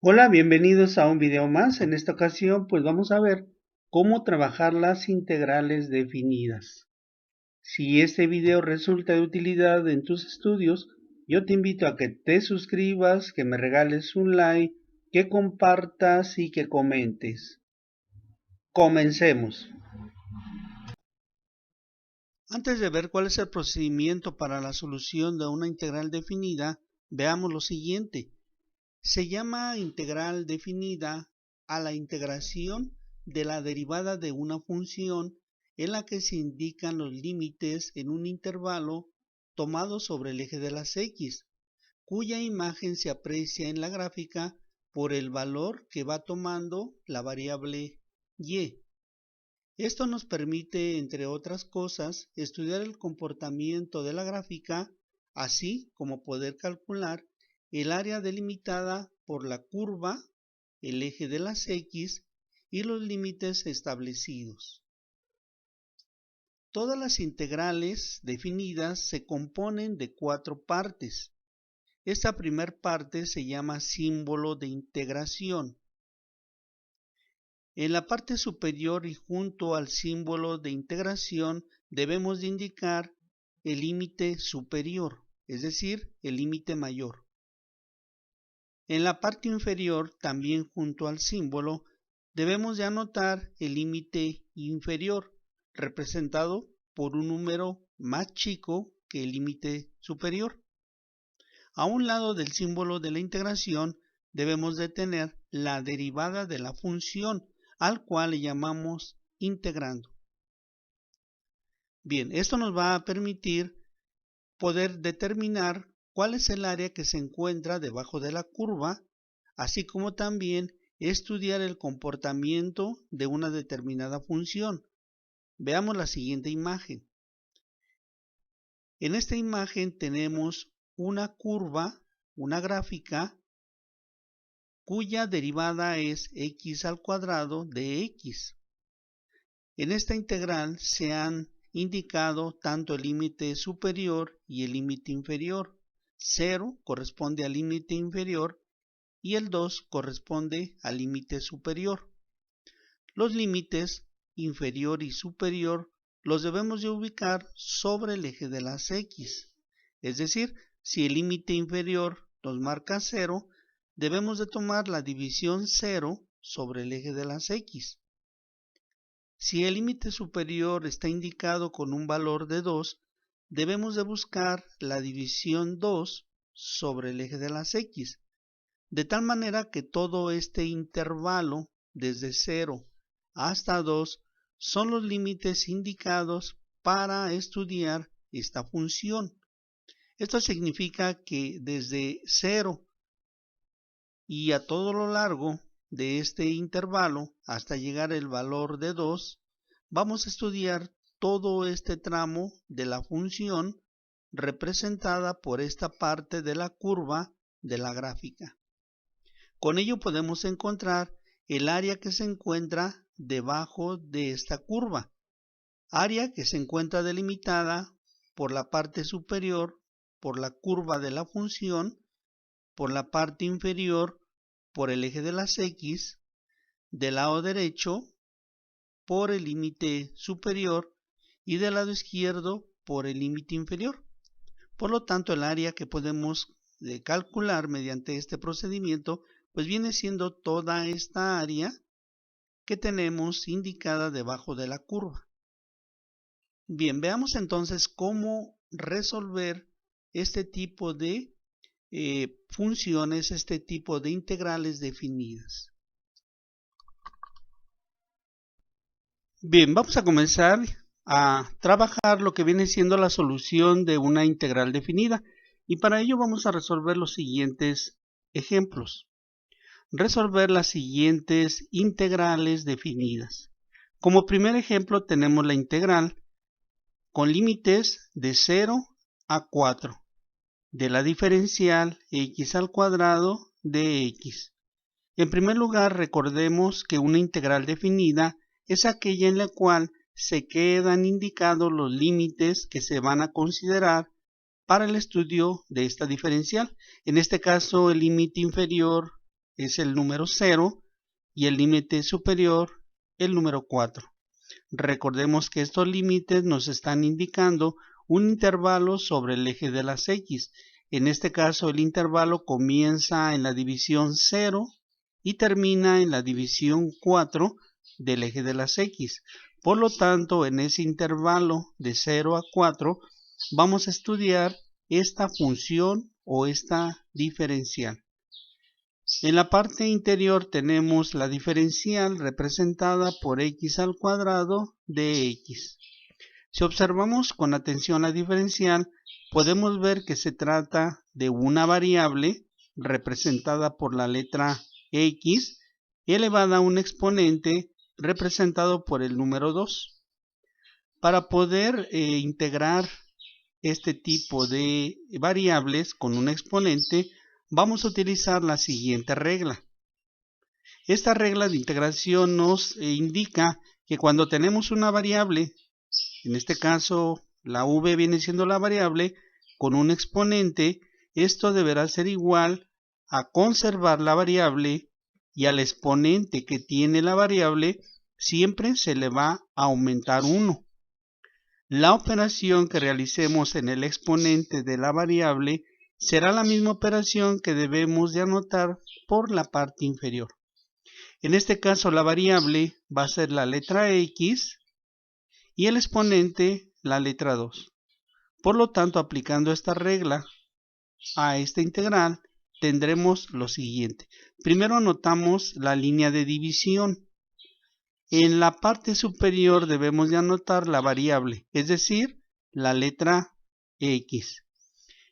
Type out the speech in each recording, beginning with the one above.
Hola, bienvenidos a un video más. En esta ocasión, pues vamos a ver cómo trabajar las integrales definidas. Si este video resulta de utilidad en tus estudios, yo te invito a que te suscribas, que me regales un like, que compartas y que comentes. Comencemos. Antes de ver cuál es el procedimiento para la solución de una integral definida, veamos lo siguiente. Se llama integral definida a la integración de la derivada de una función en la que se indican los límites en un intervalo tomado sobre el eje de las x, cuya imagen se aprecia en la gráfica por el valor que va tomando la variable y. Esto nos permite, entre otras cosas, estudiar el comportamiento de la gráfica, así como poder calcular el área delimitada por la curva, el eje de las x y los límites establecidos. Todas las integrales definidas se componen de 4 partes. Esta primera parte se llama símbolo de integración. En la parte superior y junto al símbolo de integración debemos de indicar el límite superior, es decir, el límite mayor. En la parte inferior, también junto al símbolo, debemos de anotar el límite inferior, representado por un número más chico que el límite superior. A un lado del símbolo de la integración debemos de tener la derivada de la función, al cual le llamamos integrando. Bien, esto nos va a permitir poder determinar cuál es el área que se encuentra debajo de la curva, así como también estudiar el comportamiento de una determinada función. Veamos la siguiente imagen. En esta imagen tenemos una curva, una gráfica, cuya derivada es x al cuadrado de x. En esta integral se han indicado tanto el límite superior y el límite inferior. 0 corresponde al límite inferior y el 2 corresponde al límite superior. Los límites inferior y superior los debemos de ubicar sobre el eje de las x. Es decir, si el límite inferior nos marca 0, debemos de tomar la división 0 sobre el eje de las x. Si el límite superior está indicado con un valor de 2, debemos de buscar la división 2 sobre el eje de las x, de tal manera que todo este intervalo desde 0 hasta 2 son los límites indicados para estudiar esta función. Esto significa que desde 0 y a todo lo largo de este intervalo hasta llegar al valor de 2, vamos a estudiar todo este tramo de la función representada por esta parte de la curva de la gráfica. Con ello podemos encontrar el área que se encuentra debajo de esta curva, área que se encuentra delimitada por la parte superior, por la curva de la función, por la parte inferior, por el eje de las x, del lado derecho, por el límite superior y del lado izquierdo por el límite inferior. Por lo tanto, el área que podemos calcular mediante este procedimiento pues viene siendo toda esta área que tenemos indicada debajo de la curva. Bien, veamos entonces cómo resolver este tipo de funciones, este tipo de integrales definidas. Bien, vamos a comenzar a trabajar lo que viene siendo la solución de una integral definida, y para ello vamos a resolver los siguientes ejemplos. Resolver las siguientes integrales definidas. Como primer ejemplo tenemos la integral con límites de 0 a 4 de la diferencial x al cuadrado de x. En primer lugar, recordemos que una integral definida es aquella en la cual se quedan indicados los límites que se van a considerar para el estudio de esta diferencial. En este caso, el límite inferior es el número 0 y el límite superior el número 4. Recordemos que estos límites nos están indicando un intervalo sobre el eje de las X. En este caso el intervalo comienza en la división 0 y termina en la división 4 del eje de las X. Por lo tanto, en ese intervalo de 0 a 4 vamos a estudiar esta función o esta diferencial. En la parte interior tenemos la diferencial representada por x al cuadrado de x. Si observamos con atención la diferencial, podemos ver que se trata de una variable representada por la letra x elevada a un exponente representado por el número 2. Para poder integrar este tipo de variables con un exponente, vamos a utilizar la siguiente regla. Esta regla de integración nos indica que cuando tenemos una variable, en este caso la v viene siendo la variable, con un exponente, esto deberá ser igual a conservar la variable y al exponente que tiene la variable siempre se le va a aumentar 1. La operación que realicemos en el exponente de la variable será la misma operación que debemos de anotar por la parte inferior. En este caso la variable va a ser la letra x y el exponente la letra 2. Por lo tanto, aplicando esta regla a esta integral, tendremos lo siguiente. Primero anotamos la línea de división. En la parte superior debemos de anotar la variable, es decir, la letra x.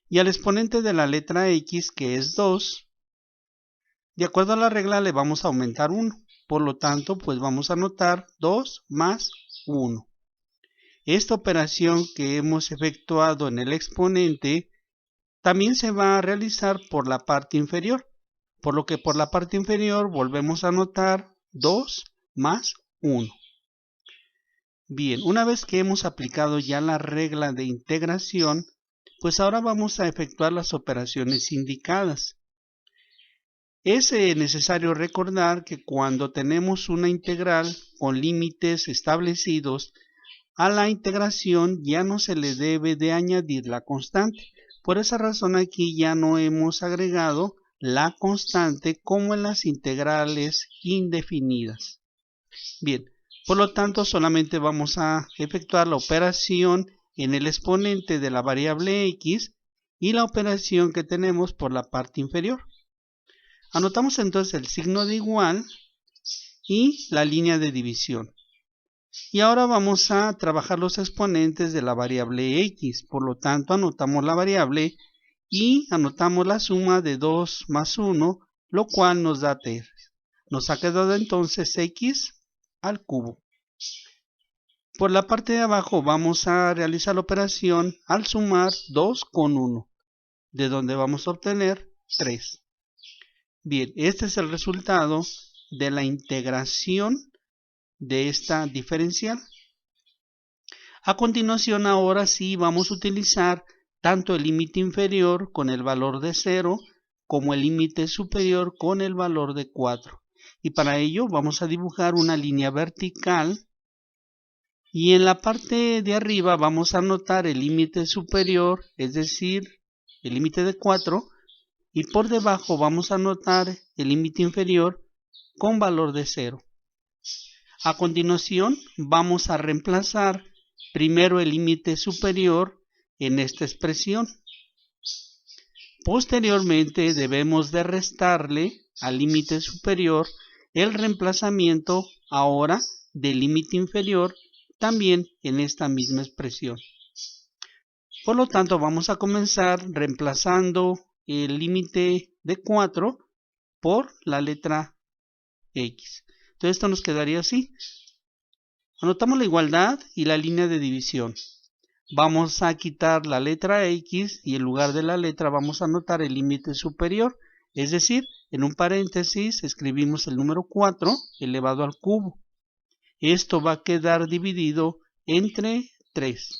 Y al exponente de la letra x, que es 2, de acuerdo a la regla le vamos a aumentar 1. Por lo tanto, pues vamos a anotar 2 más 1. Esta operación que hemos efectuado en el exponente también se va a realizar por la parte inferior, por lo que por la parte inferior volvemos a anotar 2 más 1. Bien, una vez que hemos aplicado ya la regla de integración, pues ahora vamos a efectuar las operaciones indicadas. Es necesario recordar que cuando tenemos una integral con límites establecidos, a la integración ya no se le debe de añadir la constante. Por esa razón aquí ya no hemos agregado la constante como en las integrales indefinidas. Bien, por lo tanto solamente vamos a efectuar la operación en el exponente de la variable x y la operación que tenemos por la parte inferior. Anotamos entonces el signo de igual y la línea de división. Y ahora vamos a trabajar los exponentes de la variable x. Por lo tanto, anotamos la variable y anotamos la suma de 2 más 1, lo cual nos da 3. Nos ha quedado entonces x al cubo. Por la parte de abajo vamos a realizar la operación al sumar 2 con 1, de donde vamos a obtener 3. Bien, este es el resultado de la integración de esta diferencial. A continuación, ahora sí vamos a utilizar tanto el límite inferior con el valor de 0 como el límite superior con el valor de 4. Y para ello vamos a dibujar una línea vertical y en la parte de arriba vamos a anotar el límite superior, es decir, el límite de 4, y por debajo vamos a anotar el límite inferior con valor de 0. A continuación vamos a reemplazar primero el límite superior en esta expresión. Posteriormente debemos de restarle al límite superior el reemplazamiento ahora del límite inferior también en esta misma expresión. Por lo tanto vamos a comenzar reemplazando el límite de 4 por la letra x. Entonces esto nos quedaría así. Anotamos la igualdad y la línea de división. Vamos a quitar la letra x y en lugar de la letra vamos a anotar el límite superior. Es decir, en un paréntesis escribimos el número 4 elevado al cubo. Esto va a quedar dividido entre 3.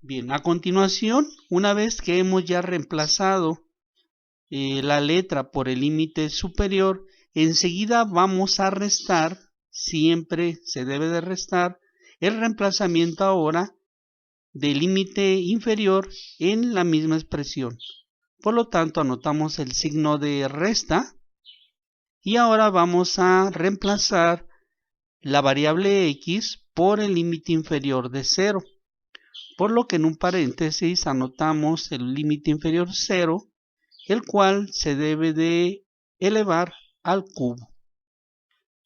Bien, a continuación, una vez que hemos ya reemplazado la letra por el límite superior, enseguida vamos a restar, siempre se debe de restar, el reemplazamiento ahora del límite inferior en la misma expresión. Por lo tanto, anotamos el signo de resta y ahora vamos a reemplazar la variable x por el límite inferior de 0. Por lo que en un paréntesis anotamos el límite inferior 0, el cual se debe de elevar al cubo.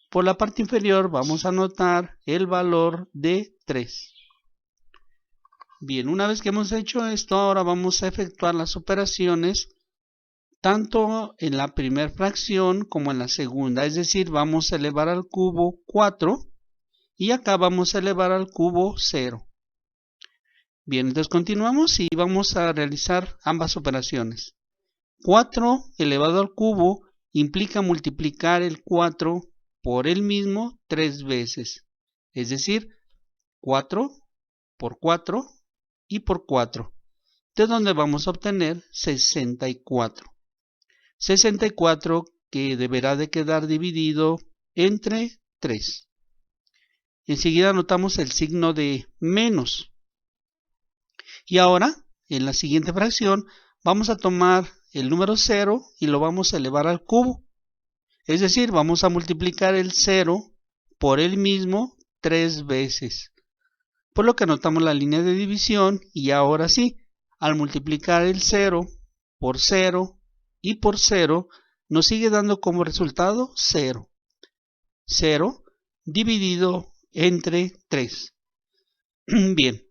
Por la parte inferior vamos a anotar el valor de 3. Bien, una vez que hemos hecho esto, ahora vamos a efectuar las operaciones tanto en la primera fracción como en la segunda. Es decir, vamos a elevar al cubo 4 y acá vamos a elevar al cubo 0. Bien, entonces continuamos y vamos a realizar ambas operaciones. 4 elevado al cubo implica multiplicar el 4 por el mismo 3 veces. Es decir, 4 por 4 y por 4. De donde vamos a obtener 64. 64 que deberá de quedar dividido entre 3. Enseguida anotamos el signo de menos. Y ahora, en la siguiente fracción, vamos a tomar el número 0 y lo vamos a elevar al cubo. Es decir, vamos a multiplicar el 0 por el mismo 3 veces. Por lo que anotamos la línea de división y ahora sí, al multiplicar el 0 por 0 y por 0, nos sigue dando como resultado 0. 0 dividido entre 3. Bien.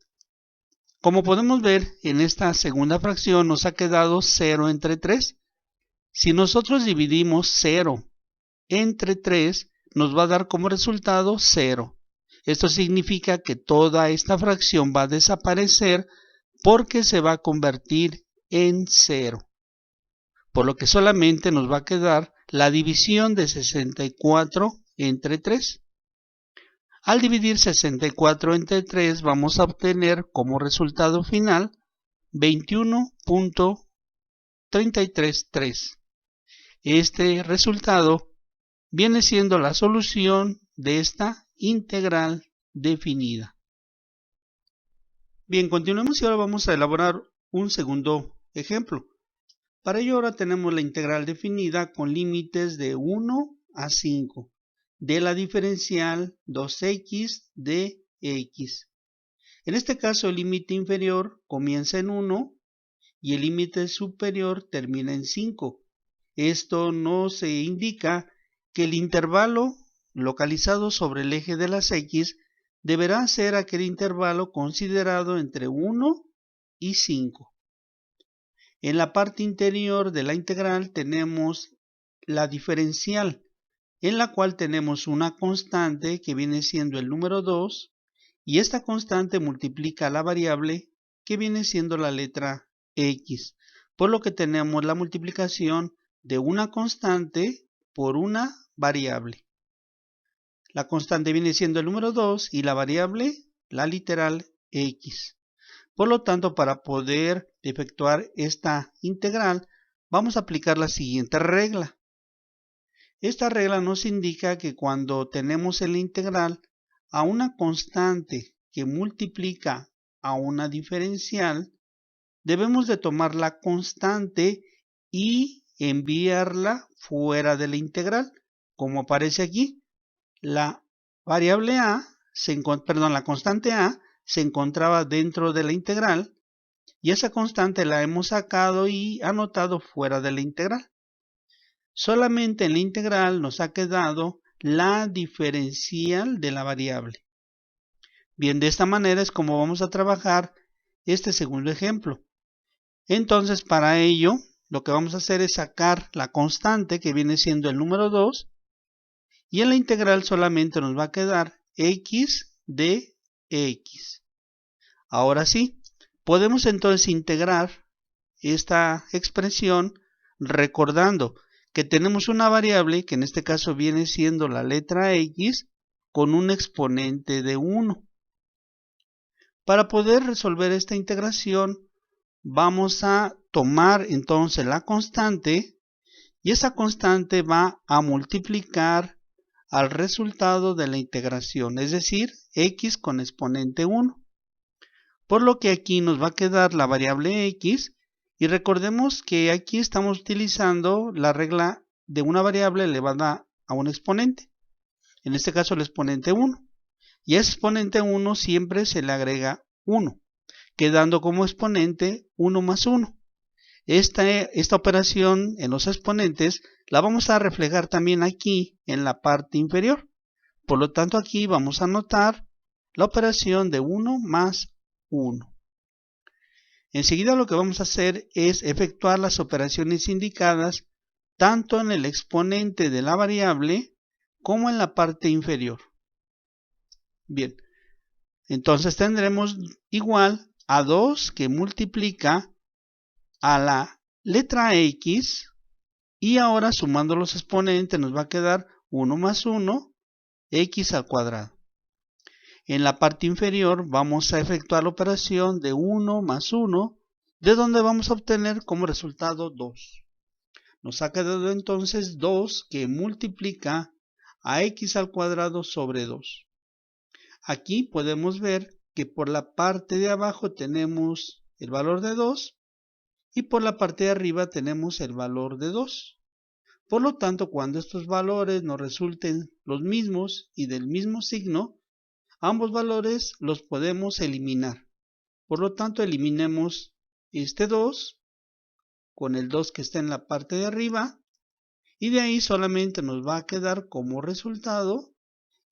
Como podemos ver, en esta segunda fracción nos ha quedado 0 entre 3. Si nosotros dividimos 0 entre 3, nos va a dar como resultado 0. Esto significa que toda esta fracción va a desaparecer porque se va a convertir en 0. Por lo que solamente nos va a quedar la división de 64 entre 3. Al dividir 64 entre 3 vamos a obtener como resultado final 21.333. Este resultado viene siendo la solución de esta integral definida. Bien, continuemos y ahora vamos a elaborar un segundo ejemplo. Para ello ahora tenemos la integral definida con límites de 1 a 5. De la diferencial 2x de x. En este caso el límite inferior comienza en 1 y el límite superior termina en 5. Esto nos indica que el intervalo localizado sobre el eje de las x deberá ser aquel intervalo considerado entre 1 y 5. En la parte interior de la integral tenemos la diferencial, en la cual tenemos una constante que viene siendo el número 2 y esta constante multiplica la variable que viene siendo la letra x, por lo que tenemos la multiplicación de una constante por una variable. La constante viene siendo el número 2 y la variable la literal x. Por lo tanto, para poder efectuar esta integral vamos a aplicar la siguiente regla. Esta regla nos indica que cuando tenemos en la integral a una constante que multiplica a una diferencial, debemos de tomar la constante y enviarla fuera de la integral, como aparece aquí. La variable a, la constante a se encontraba dentro de la integral y esa constante la hemos sacado y anotado fuera de la integral. Solamente en la integral nos ha quedado la diferencial de la variable. Bien, de esta manera es como vamos a trabajar este segundo ejemplo. Entonces, para ello, lo que vamos a hacer es sacar la constante que viene siendo el número 2 y en la integral solamente nos va a quedar x de x. Ahora sí, podemos entonces integrar esta expresión recordando que tenemos una variable que en este caso viene siendo la letra x con un exponente de 1. Para poder resolver esta integración vamos a tomar entonces la constante y esa constante va a multiplicar al resultado de la integración, es decir, x con exponente 1. Por lo que aquí nos va a quedar la variable x y recordemos que aquí estamos utilizando la regla de una variable elevada a un exponente, en este caso el exponente 1, y a ese exponente 1 siempre se le agrega 1, quedando como exponente 1 más 1. Esta operación en los exponentes la vamos a reflejar también aquí en la parte inferior. Por lo tanto, aquí vamos a anotar la operación de 1 más 1. Enseguida lo que vamos a hacer es efectuar las operaciones indicadas tanto en el exponente de la variable como en la parte inferior. Bien, entonces tendremos igual a 2 que multiplica a la letra x y ahora sumando los exponentes nos va a quedar 1 más 1, x al cuadrado. En la parte inferior vamos a efectuar la operación de 1 más 1, de donde vamos a obtener como resultado 2. Nos ha quedado entonces 2 que multiplica a x al cuadrado sobre 2. Aquí podemos ver que por la parte de abajo tenemos el valor de 2 y por la parte de arriba tenemos el valor de 2. Por lo tanto, cuando estos valores nos resulten los mismos y del mismo signo, ambos valores los podemos eliminar. Por lo tanto, eliminemos este 2 con el 2 que está en la parte de arriba y de ahí solamente nos va a quedar como resultado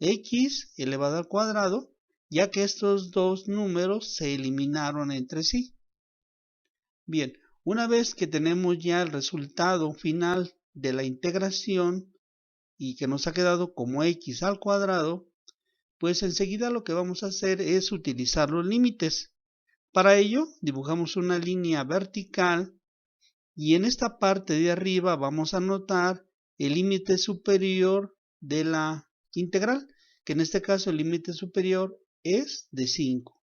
x elevado al cuadrado, ya que estos dos números se eliminaron entre sí. Bien, una vez que tenemos ya el resultado final de la integración y que nos ha quedado como x al cuadrado, pues enseguida lo que vamos a hacer es utilizar los límites. Para ello dibujamos una línea vertical y en esta parte de arriba vamos a anotar el límite superior de la integral, que en este caso el límite superior es de 5.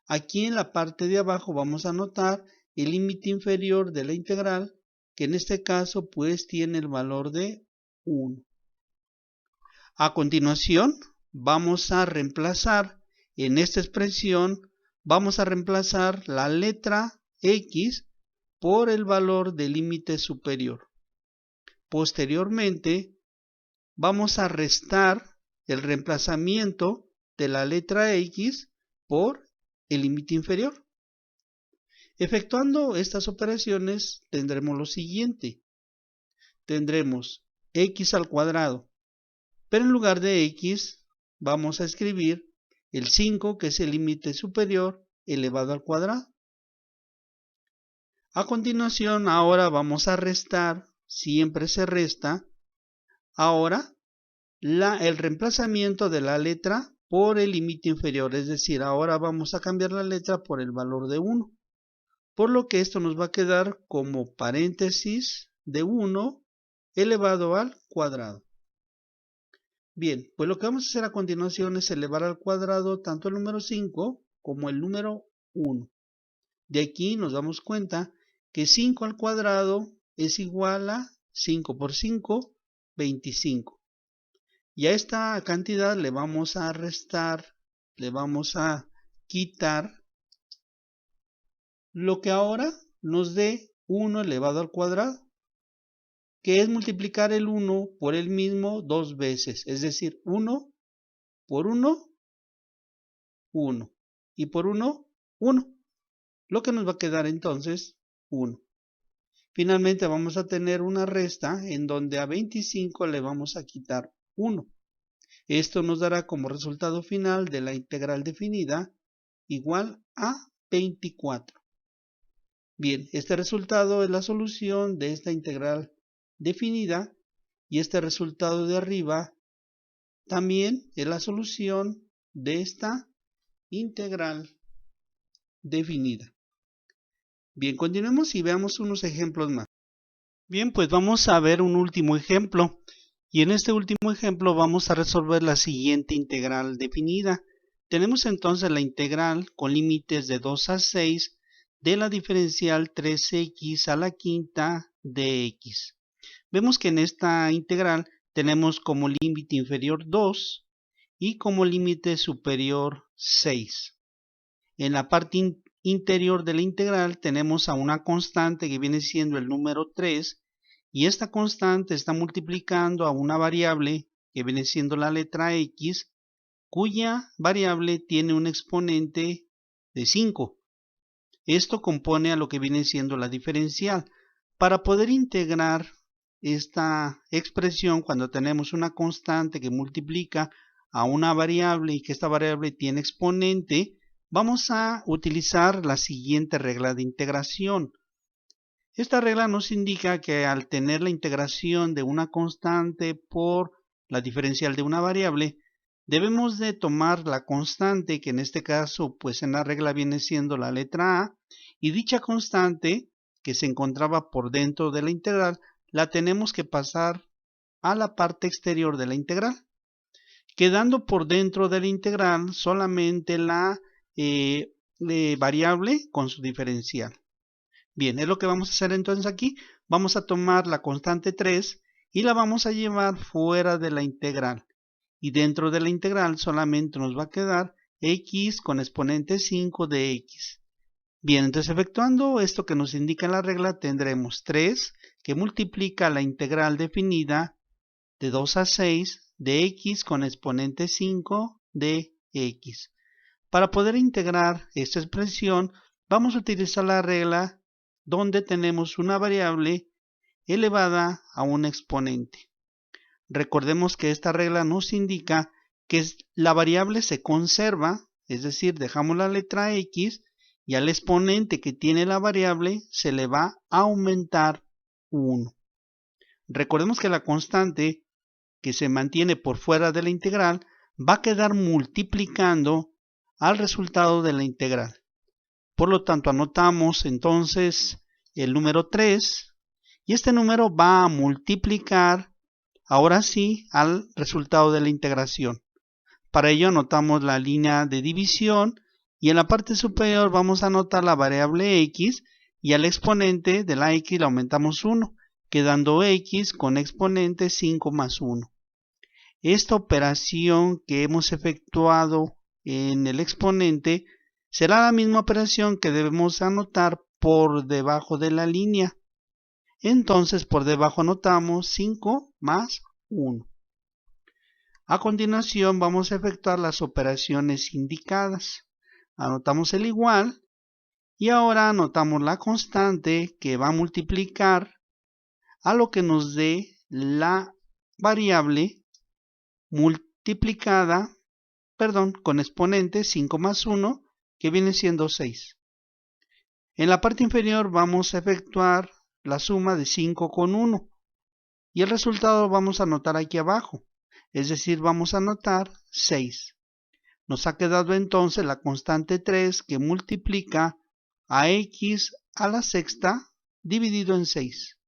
Aquí en la parte de abajo vamos a anotar el límite inferior de la integral, que en este caso pues tiene el valor de 1. A continuación vamos a reemplazar en esta expresión, vamos a reemplazar la letra x por el valor del límite superior. Posteriormente vamos a restar el reemplazamiento de la letra x por el límite inferior. Efectuando estas operaciones tendremos lo siguiente. Tendremos x al cuadrado, pero en lugar de x vamos a escribir el 5, que es el límite superior, elevado al cuadrado. A continuación, ahora vamos a restar, siempre se resta, ahora el reemplazamiento de la letra por el límite inferior, es decir, ahora vamos a cambiar la letra por el valor de 1. Por lo que esto nos va a quedar como paréntesis de 1 elevado al cuadrado. Bien, pues lo que vamos a hacer a continuación es elevar al cuadrado tanto el número 5 como el número 1. De aquí nos damos cuenta que 5 al cuadrado es igual a 5 por 5, 25. Y a esta cantidad le vamos a restar, le vamos a quitar lo que ahora nos dé 1 elevado al cuadrado, que es multiplicar el 1 por el mismo dos veces, es decir, 1 por 1, 1, y por 1, 1, lo que nos va a quedar entonces 1. Finalmente vamos a tener una resta en donde a 25 le vamos a quitar 1. Esto nos dará como resultado final de la integral definida igual a 24. Bien, este resultado es la solución de esta integral definida y este resultado de arriba también es la solución de esta integral definida. Bien, continuemos y veamos unos ejemplos más. Bien, pues vamos a ver un último ejemplo y en este último ejemplo vamos a resolver la siguiente integral definida. Tenemos entonces la integral con límites de 2 a 6 de la diferencial 3x a la quinta de x. Vemos que en esta integral tenemos como límite inferior 2 y como límite superior 6. En la parte interior de la integral tenemos a una constante que viene siendo el número 3 y esta constante está multiplicando a una variable que viene siendo la letra x, cuya variable tiene un exponente de 5. Esto compone a lo que viene siendo la diferencial. Para poder integrar esta expresión cuando tenemos una constante que multiplica a una variable y que esta variable tiene exponente, vamos a utilizar la siguiente regla de integración. Esta regla nos indica que al tener la integración de una constante por la diferencial de una variable, debemos de tomar la constante, que en este caso pues en la regla viene siendo la letra a, y dicha constante que se encontraba por dentro de la integral, la tenemos que pasar a la parte exterior de la integral, quedando por dentro de la integral solamente la variable con su diferencial. Bien, es lo que vamos a hacer entonces aquí. Vamos a tomar la constante 3 y la vamos a llevar fuera de la integral. Y dentro de la integral solamente nos va a quedar x con exponente 5 de x. Bien, entonces efectuando esto que nos indica la regla, tendremos 3 que multiplica la integral definida de 2 a 6 de x con exponente 5 de x. Para poder integrar esta expresión, vamos a utilizar la regla donde tenemos una variable elevada a un exponente. Recordemos que esta regla nos indica que la variable se conserva, es decir, dejamos la letra x y al exponente que tiene la variable se le va a aumentar 1. Recordemos que la constante que se mantiene por fuera de la integral va a quedar multiplicando al resultado de la integral. Por lo tanto, anotamos entonces el número 3 y este número va a multiplicar ahora sí al resultado de la integración. Para ello anotamos la línea de división y en la parte superior vamos a anotar la variable x y al exponente de la x le aumentamos 1, quedando x con exponente 5 más 1. Esta operación que hemos efectuado en el exponente será la misma operación que debemos anotar por debajo de la línea. Entonces por debajo anotamos 5 más 1. A continuación vamos a efectuar las operaciones indicadas. Anotamos el igual y ahora anotamos la constante que va a multiplicar a lo que nos dé la variable multiplicada, con exponente 5 más 1, que viene siendo 6. En la parte inferior vamos a efectuar la suma de 5 con 1 y el resultado vamos a anotar aquí abajo, es decir, vamos a anotar 6. Nos ha quedado entonces la constante 3 que multiplica a x a la sexta dividido en 6.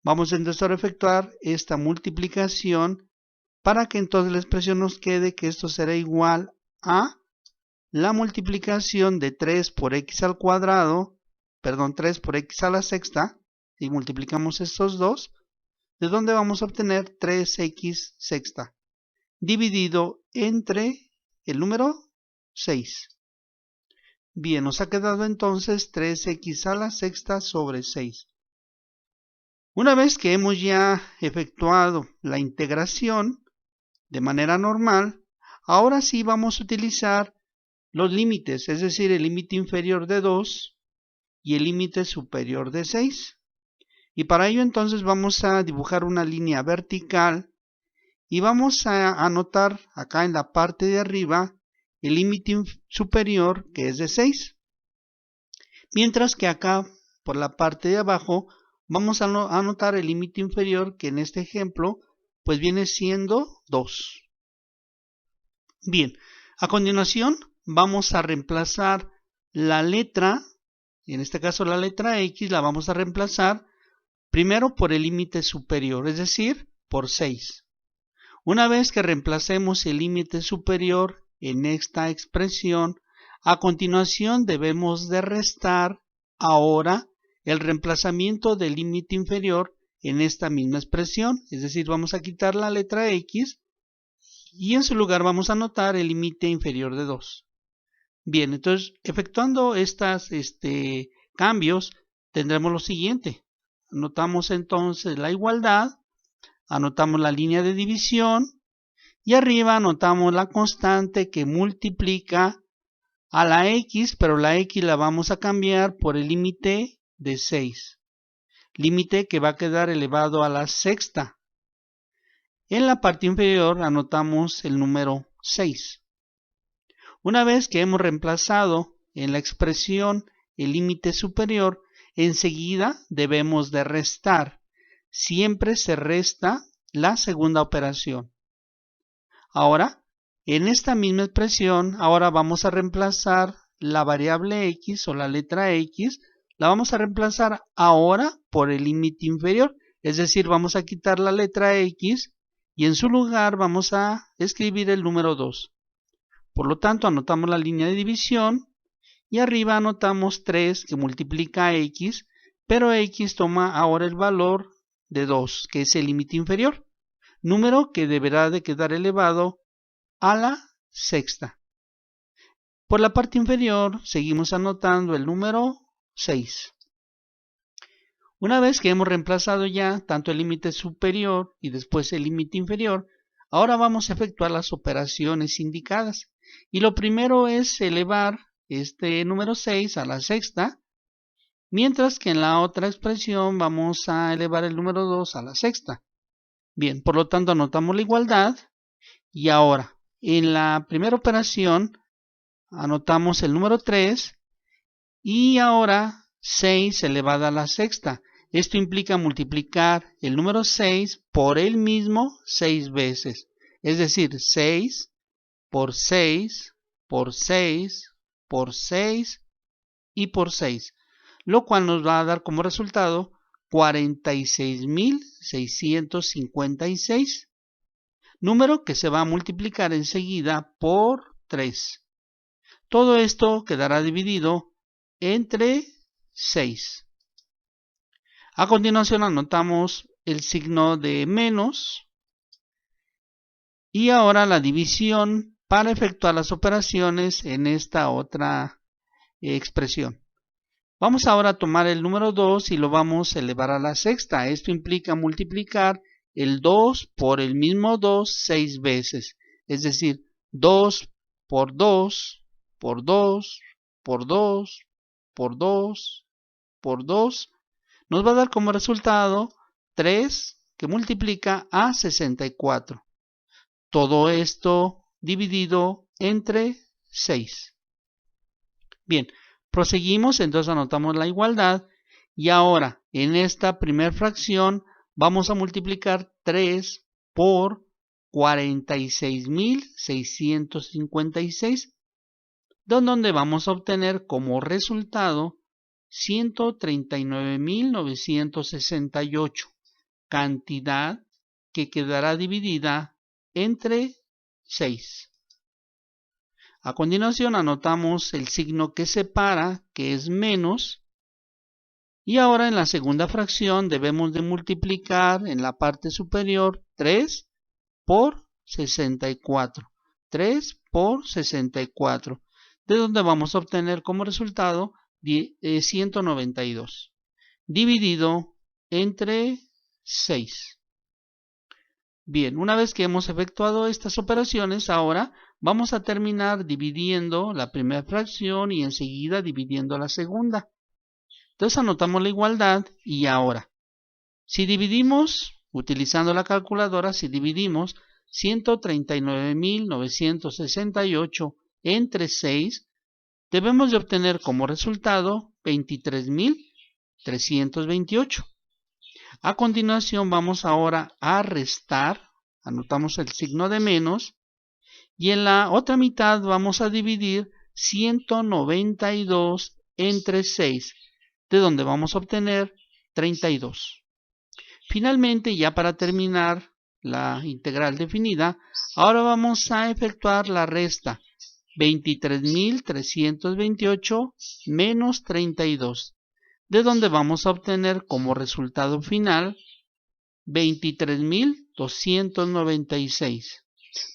Vamos entonces a efectuar esta multiplicación para que entonces la expresión nos quede que esto será igual a la multiplicación de 3 por x al cuadrado, 3 por x a la sexta, y multiplicamos estos dos, de donde vamos a obtener 3x sexta, dividido entre el número 6. Bien, nos ha quedado entonces 3x a la sexta sobre 6. Una vez que hemos ya efectuado la integración de manera normal, ahora sí vamos a utilizar los límites, es decir, el límite inferior de 2 y el límite superior de 6. Y para ello entonces vamos a dibujar una línea vertical y vamos a anotar acá en la parte de arriba el límite superior, que es de 6. Mientras que acá por la parte de abajo vamos a anotar el límite inferior, que en este ejemplo pues viene siendo 2. Bien, a continuación vamos a reemplazar la letra, en este caso la letra x, la vamos a reemplazar primero por el límite superior, es decir, por 6. Una vez que reemplacemos el límite superior en esta expresión, A continuación debemos de restar ahora el reemplazamiento del límite inferior en esta misma expresión, es decir, vamos a quitar la letra X y en su lugar vamos a anotar el límite inferior de 2. Bien, entonces efectuando estos cambios tendremos lo siguiente. Anotamos entonces la igualdad, anotamos la línea de división y arriba anotamos la constante que multiplica a la X, pero la X la vamos a cambiar por el límite de 6. Límite que va a quedar elevado a la sexta. En la parte inferior anotamos el número 6. Una vez que hemos reemplazado en la expresión el límite superior, enseguida debemos de restar. Siempre se resta la segunda operación. Ahora, en esta misma expresión, ahora vamos a reemplazar la variable X o la letra X, la vamos a reemplazar ahora por el límite inferior, es decir, vamos a quitar la letra X y en su lugar vamos a escribir el número 2. Por lo tanto, anotamos la línea de división y arriba anotamos 3 que multiplica X, pero X toma ahora el valor de 2, que es el límite inferior, número que deberá de quedar elevado a la sexta. Por la parte inferior seguimos anotando el número 6. Una vez que hemos reemplazado ya tanto el límite superior y después el límite inferior, ahora vamos a efectuar las operaciones indicadas. Y lo primero es elevar este número 6 a la sexta, mientras que en la otra expresión vamos a elevar el número 2 a la sexta. Bien, por lo tanto anotamos la igualdad y ahora en la primera operación anotamos el número 3 y ahora 6 elevado a la sexta. Esto implica multiplicar el número 6 por él mismo 6 veces. Es decir, 6 por 6 por 6 por 6 y por 6. Lo cual nos va a dar como resultado 46.656. Número que se va a multiplicar enseguida por 3. Todo esto quedará dividido entre 6. A continuación anotamos el signo de menos y ahora la división para efectuar las operaciones en esta otra expresión. Vamos ahora a tomar el número 2 y lo vamos a elevar a la sexta. Esto implica multiplicar el 2 por el mismo 2 6 veces. Es decir, 2 por 2 por 2 por 2 por 2 por 2 nos va a dar como resultado 3 que multiplica a 64. Todo esto dividido entre 6. Bien, proseguimos, entonces anotamos la igualdad y ahora en esta primera fracción vamos a multiplicar 3 por 46.656, donde vamos a obtener como resultado 139.968, cantidad que quedará dividida entre 6. A continuación anotamos el signo que separa, que es menos, y ahora en la segunda fracción debemos de multiplicar en la parte superior 3 por 64. 3 por 64, de donde vamos a obtener como resultado 192, dividido entre 6. Bien, una vez que hemos efectuado estas operaciones, ahora vamos a terminar dividiendo la primera fracción y enseguida dividiendo la segunda. Entonces anotamos la igualdad y ahora, si dividimos, utilizando la calculadora, si dividimos 139.968 entre 6, debemos de obtener como resultado 23.328. A continuación vamos ahora a restar, anotamos el signo de menos, y en la otra mitad vamos a dividir 192 entre 6, de donde vamos a obtener 32. Finalmente, ya para terminar la integral definida, ahora vamos a efectuar la resta. 23.328 menos 32, de donde vamos a obtener como resultado final 23.296.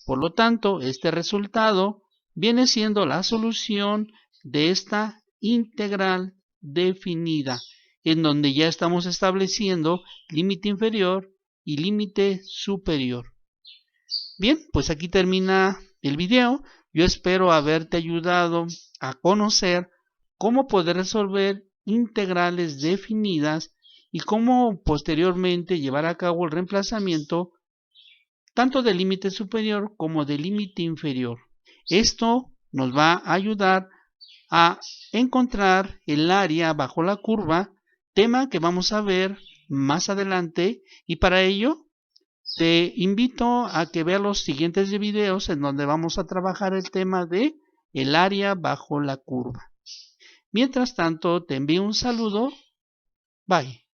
Por lo tanto, este resultado viene siendo la solución de esta integral definida, en donde ya estamos estableciendo límite inferior y límite superior. Bien, pues aquí termina el video. Yo espero haberte ayudado a conocer cómo poder resolver integrales definidas y cómo posteriormente llevar a cabo el reemplazamiento tanto del límite superior como del límite inferior. Esto nos va a ayudar a encontrar el área bajo la curva, tema que vamos a ver más adelante, y para ello te invito a que veas los siguientes videos en donde vamos a trabajar el tema de el área bajo la curva. Mientras tanto, te envío un saludo. Bye.